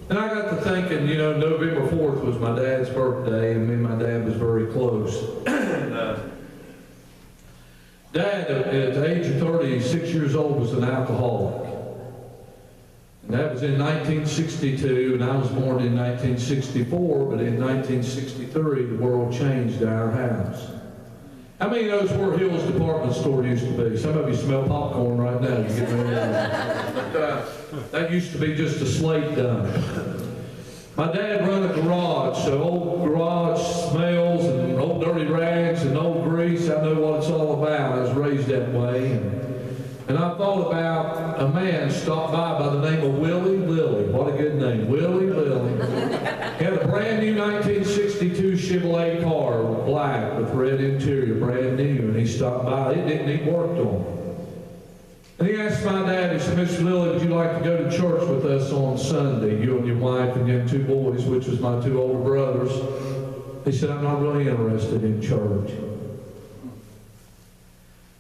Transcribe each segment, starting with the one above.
And I got to thinking, you know, November 4th was my dad's birthday, and me and my dad was very close. Dad, at the age of 36 years old, was an alcoholic. And that was in 1962, and I was born in 1964, but in 1963, the world changed at our house. How many knows where Hill's department store used to be? Some of you smell popcorn right now. You get ready that used to be just a slate dump. My dad run a garage, so old garage smells and old dirty rags and old grease. I know what it's all about. I was raised that way. And I thought about a man stopped by the name of Lilly. What a good name, Lilly. He had a brand new 1962 Chevrolet car, black with red interior, brand new. And he stopped by. It didn't need work on. And he asked my dad, he said, Mr. Lilly, would you like to go to church with us on Sunday, you and your wife and your two boys, which was my two older brothers? He said, I'm not really interested in church.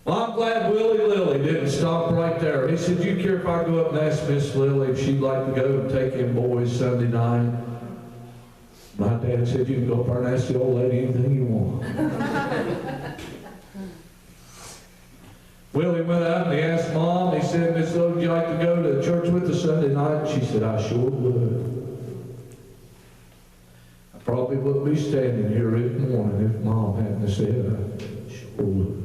Well, I'm glad Lilly didn't stop right there. He said, do you care if I go up and ask Miss Lilly if she'd like to go and take in boys Sunday night? My dad said, you can go up there and ask the old lady anything you want. Willie went up and he asked Mom, he said, Miss Lilly, would you like to go to church with us Sunday night? She said, I sure would. I probably wouldn't be standing here this morning if Mom hadn't said I sure would.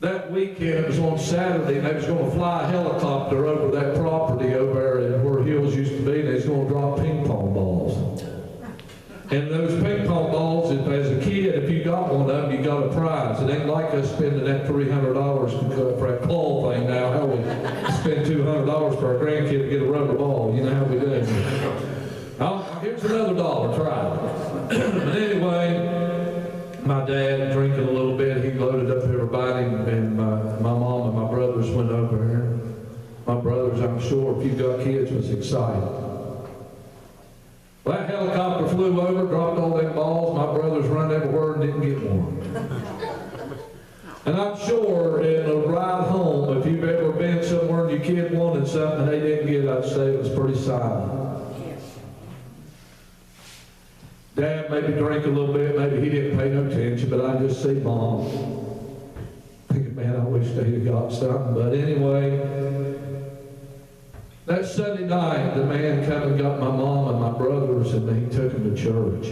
That weekend, it was on Saturday, and they was going to fly a helicopter over that property over there where Hills used to be, and they was going to drop ping pong balls. And those ping pong balls, as a kid, if you got one of them, you got a prize. It ain't like us spending that $300 for that claw thing now. How we spend $200 for our grandkid to get a rubber ball. You know how we do. Here's another $1, try it. But anyway, my dad drinking a little bit, he loaded up everybody, and my mom and my brothers went over there. My brothers, I'm sure, if you've got kids, was excited. Well, that helicopter flew over, dropped all them balls. My brothers run everywhere and didn't get one. And I'm sure in a ride home, if you've ever been somewhere and your kid wanted something and they didn't get it, I'd say it was pretty silent. Dad maybe drank a little bit, maybe he didn't pay no attention, but I just see Mom thinking, man, I wish they'd have got something. But anyway, that Sunday night, the man come and got my mom and my brothers, and he took them to church.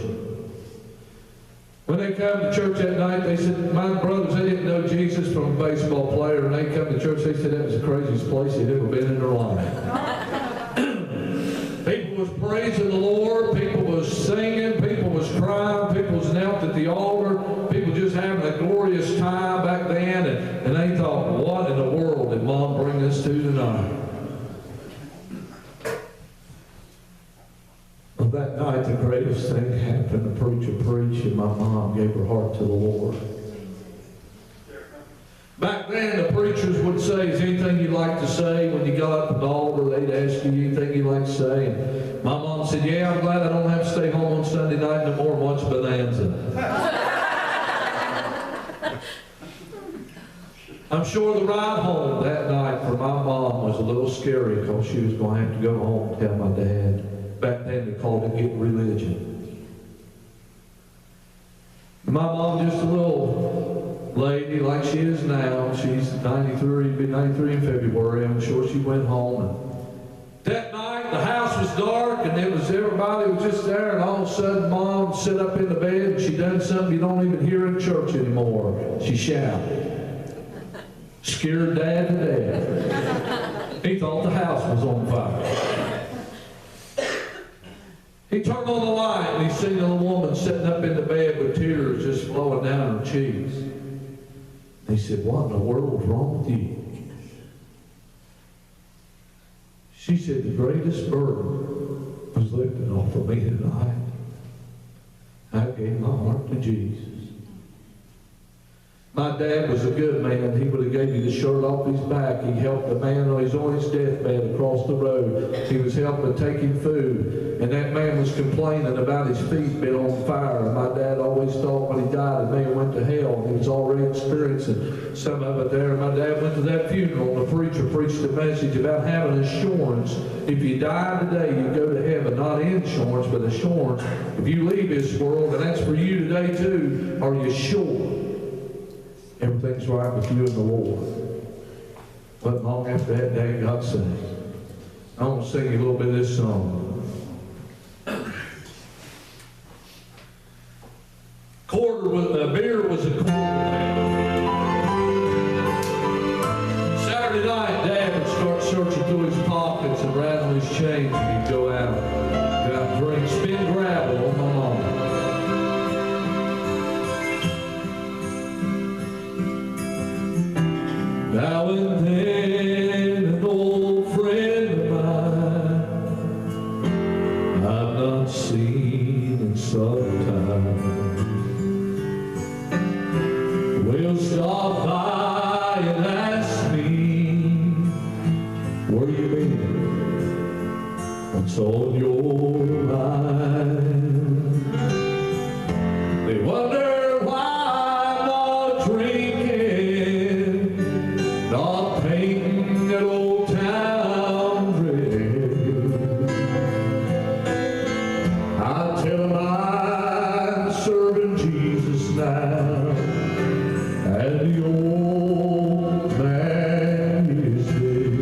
When they come to church that night, they said, my brothers, they didn't know Jesus from a baseball player, and they come to church, they said that was the craziest place they'd ever been in their life. People was praising the Lord, people was singing, people was crying, people was knelt at the altar, people just having a glorious time back then, and they thought, what in the world did Mom bring us to tonight? Well, that night the greatest thing happened. The preacher preached and my mom gave her heart to the Lord. Back then, the preachers would say, is there anything you'd like to say? When you got up at the altar, they'd ask you anything you'd like to say. And my mom said, yeah, I'm glad I don't have to stay home on Sunday night no more and watch Bonanza. I'm sure the ride home that night for my mom was a little scary because she was going to have to go home and tell my dad. Back then, they called it getting religion. My mom, just a little lady like she is now. She's 93, be 93 in February. I'm sure she went home. And that night, the house was dark, and everybody was just there, and all of a sudden, Mom sit up in the bed, and she done something you don't even hear in church anymore. She shouted. Scared Dad to death. He thought the house was on fire. He turned on the light and he seen a little woman sitting up in the bed with tears just flowing down her cheeks. And he said, what in the world was wrong with you? She said, the greatest burden was lifted off of me tonight. I gave my heart to Jesus. My dad was a good man. He would have gave you the shirt off his back. He helped a man who was on his deathbed across the road. He was helping take him food. And that man was complaining about his feet being on fire. And my dad always thought when he died, the man went to hell. And he was already experiencing some of it there. And my dad went to that funeral, and the preacher preached a message about having assurance. If you die today, you go to heaven. Not insurance, but assurance. If you leave this world, and that's for you today too, are you sure everything's right with you and the Lord? But long after that day, God said, I want to sing you a little bit of this song. Beer was a quarter. Saturday night, Dad would start searching through his pockets and rattling his chains, and he'd go out and drink, spin gravel on my mom. Now and then, an old friend of mine I've not seen in some time will stop by and ask me, where you been? What's on your mind? They wonder why I'm not drinking, not painting that old town red. I tell them I'm serving Jesus now, and the old man is dead.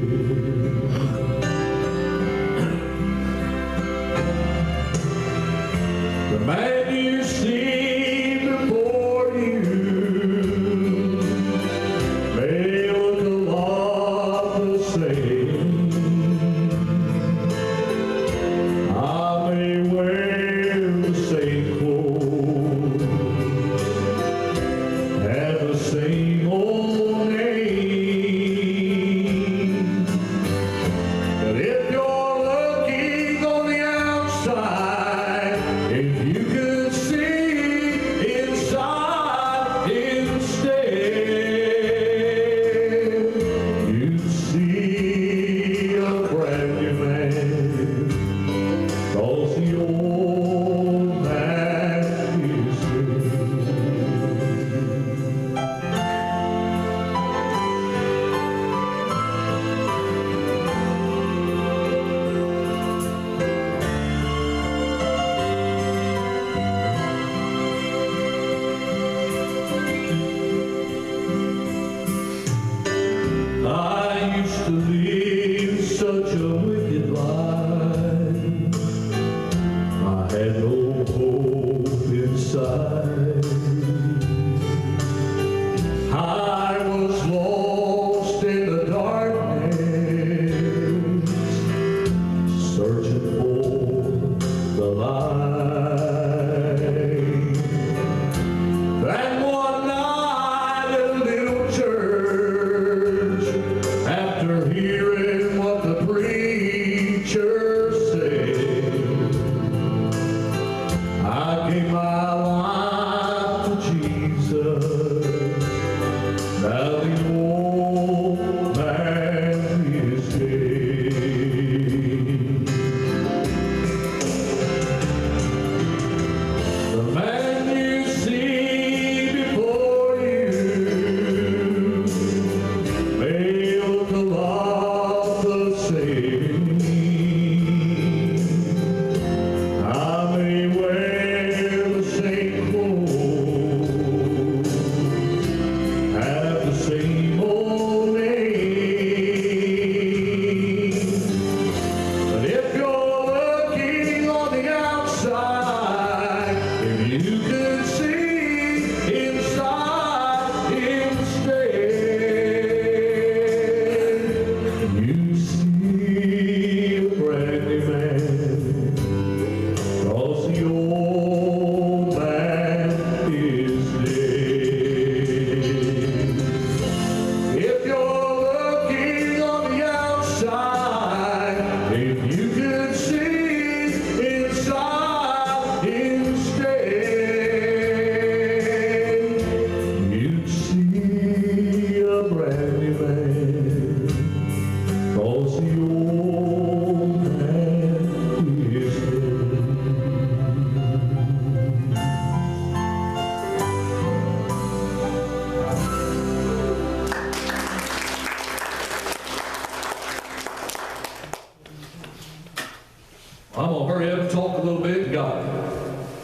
I'm going to hurry up and talk a little bit. You got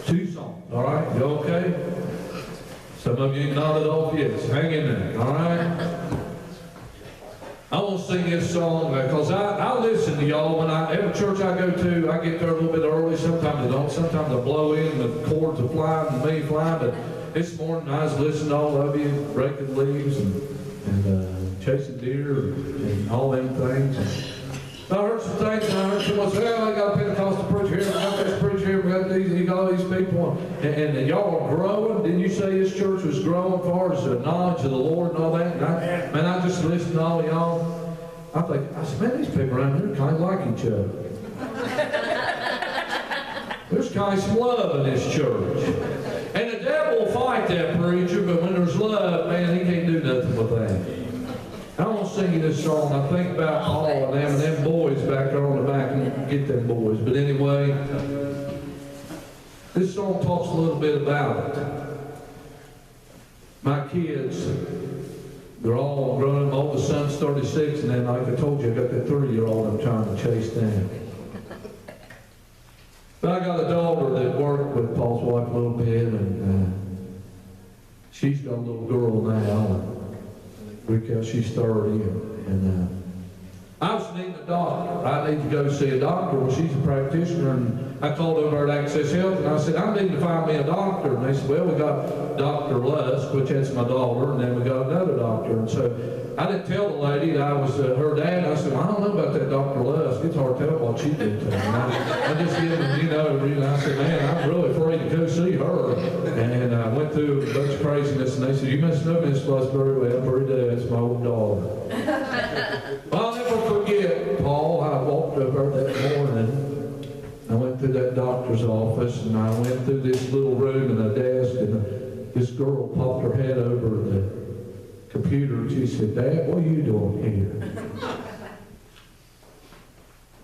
2 songs, all right? You okay? Some of you nodded off yes. Hang in there, all right? I want to sing this song because I listen to y'all when every church I go to, I get there a little bit early. Sometimes I don't. Sometimes I blow in, the chords are flying and me flying. But this morning I was listening to all of you, raking leaves and chasing deer and all them things. I heard some things, and I heard someone say, "Oh, I got a Pentecostal preacher here, I got this preacher here, we got these, you got all these people." And y'all are growing. Didn't you say this church was growing as far as the knowledge of the Lord and all that? And I just listened to all of y'all. I said, man, these people around here kind of like each other. There's kind of some love in this church. And the devil will fight that preacher, but when there's love, man, he can't do nothing with that. I want to sing you this song. I think about Paul and them boys back there on the back, and get them boys. But anyway, this song talks a little bit about it. My kids, they're all grown up. My oldest son's 36, and then, like I told you, I got that 30-year-old I'm trying to chase down. But I got a daughter that worked with Paul's wife a little bit, and she's got a little girl now. Because she's 30, and I was needing a doctor. I need to go see a doctor. Well, she's a practitioner, and I called over at Access Health, and I said, I need to find me a doctor. And they said, well, we got Dr. Lusk, which that's my daughter, and then we got another doctor. And so I didn't tell the lady that I was her dad. I said, well, I don't know about that Dr. Lusk. It's hard to tell what she did to me. I just give them, I said, man, I'm really afraid to go see her. And I went through a bunch of craziness, and they said, you must know Miss Lusk very well. Pretty good. It's my old daughter. Well, I'll never forget, Paul. I walked over that morning. I went through that doctor's office, and I went through this little room and a desk, and this girl popped her head over the computer, and she said, Dad, what are you doing here?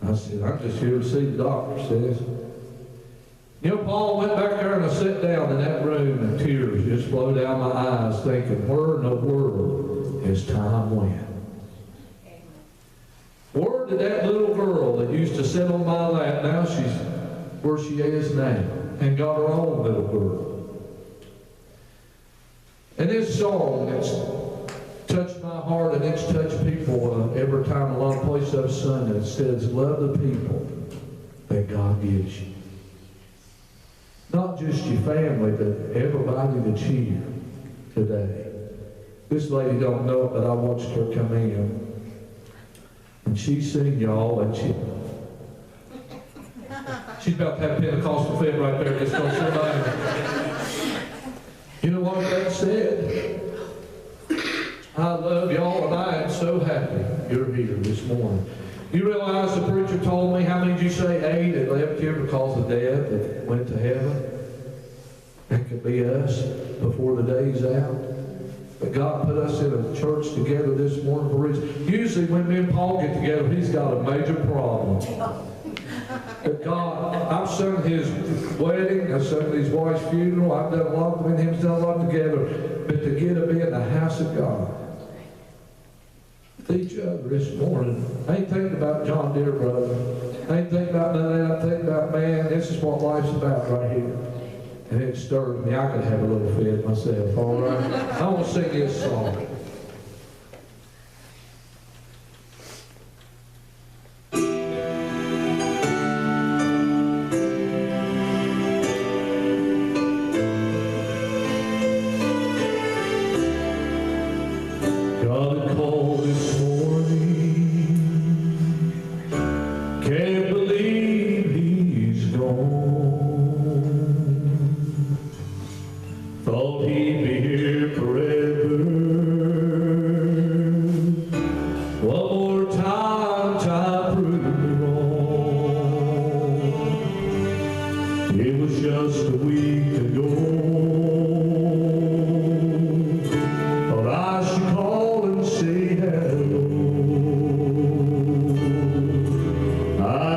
I said, I'm just here to see the doctor, says. You know, Paul went back there, and I sat down in that room, and tears just flowed down my eyes, thinking, where in the world has time went? Where did that little girl that used to sit on my lap, now she's where she is now, and got her own little girl. And this song, it's touched my heart, and it's touched people every time, a lot of places I've sung it. It says, love the people that God gives you. Not just your family, but everybody that's here today. This lady don't know it, but I watched her come in. And she's seen y'all, and she's about to have a Pentecostal fit right there. Just gonna somebody. You know what that said? I love y'all, and I am so happy you're here this morning. You realize the preacher told me, how many did you say? 8 that left here because of death, that went to heaven? That could be us before the day's out. But God put us in a church together this morning for a reason. Usually when me and Paul get together, he's got a major problem. But God, I've sung his wedding, I've sung his wife's funeral, I've done a lot, me and him's done a lot together. But to get to be in the house of God with each other this morning, I ain't thinking about John Deere, brother. I ain't thinking about none of that. I'm thinking about, man, this is what life's about right here. And it stirs me. I could have a little fit myself, all right? I want to sing this song. Got a call this morning. Can't believe he's gone. Thought he'd be here forever. One more time, time proved me wrong. It was just a week ago. Thought I should call and say hello. I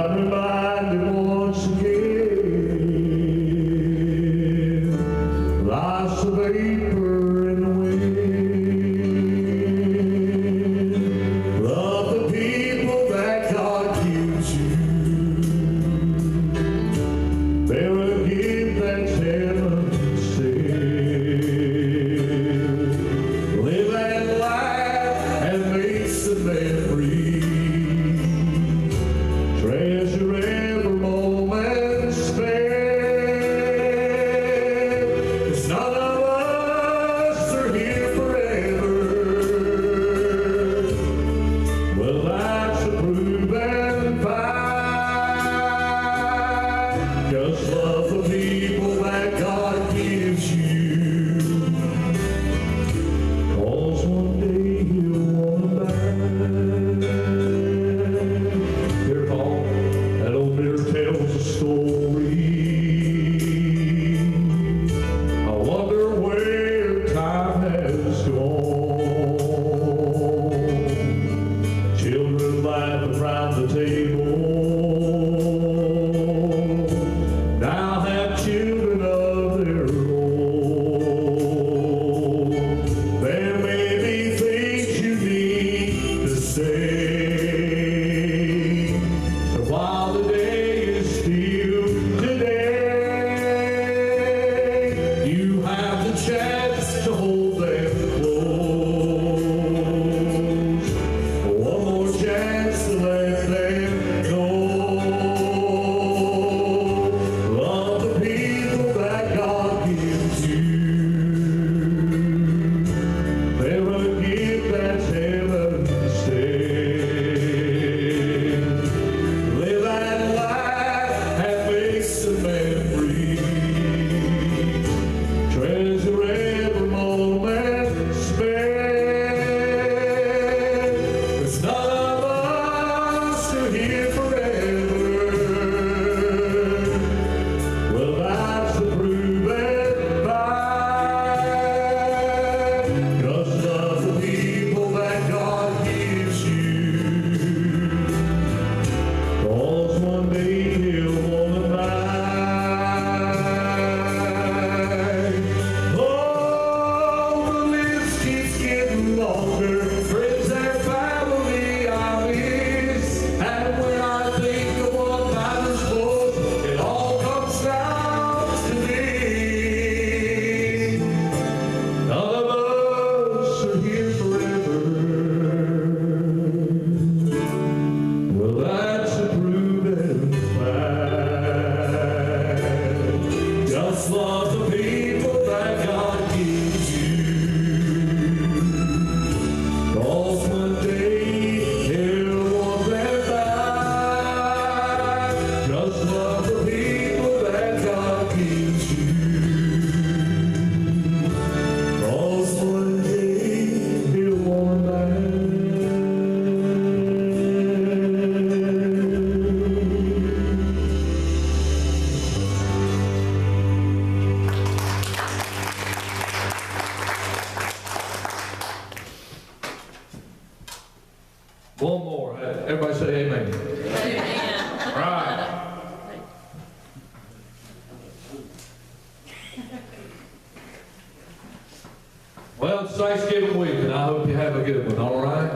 Thanksgiving week, and I hope you have a good one, all right?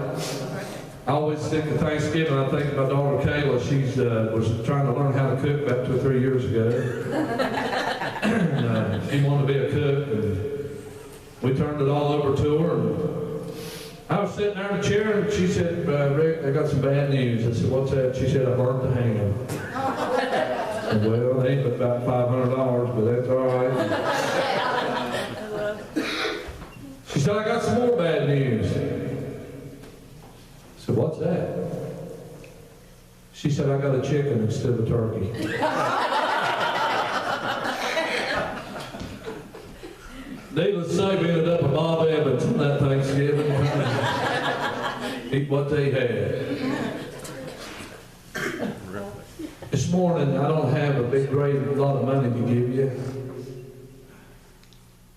I always think of Thanksgiving, I think of my daughter Kayla. She's was trying to learn how to cook about 2 or 3 years ago. And, she wanted to be a cook, and we turned it all over to her. And I was sitting there in a chair, and she said, Rick, I got some bad news. I said, what's that? She said, I burnt the ham. I said, well, it ain't but about $500, but that's all right. She said, I got some more bad news. I said, what's that? She said, I got a chicken instead of a turkey. Needless to say, we ended up at Bob Evans on that Thanksgiving. Eat what they had. This morning, I don't have a big, great lot of money to give you.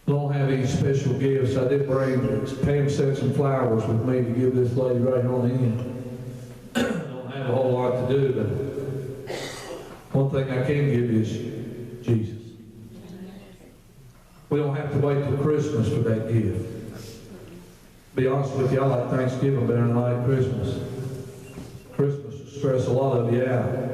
I don't have any special gifts. I did bring, Pam sent some flowers with me to give this lady right on in. I don't have a whole lot to do, but one thing I can give you is Jesus. We don't have to wait till Christmas for that gift. Be honest with you, I like Thanksgiving better than I like Christmas. Christmas will stress a lot of you out.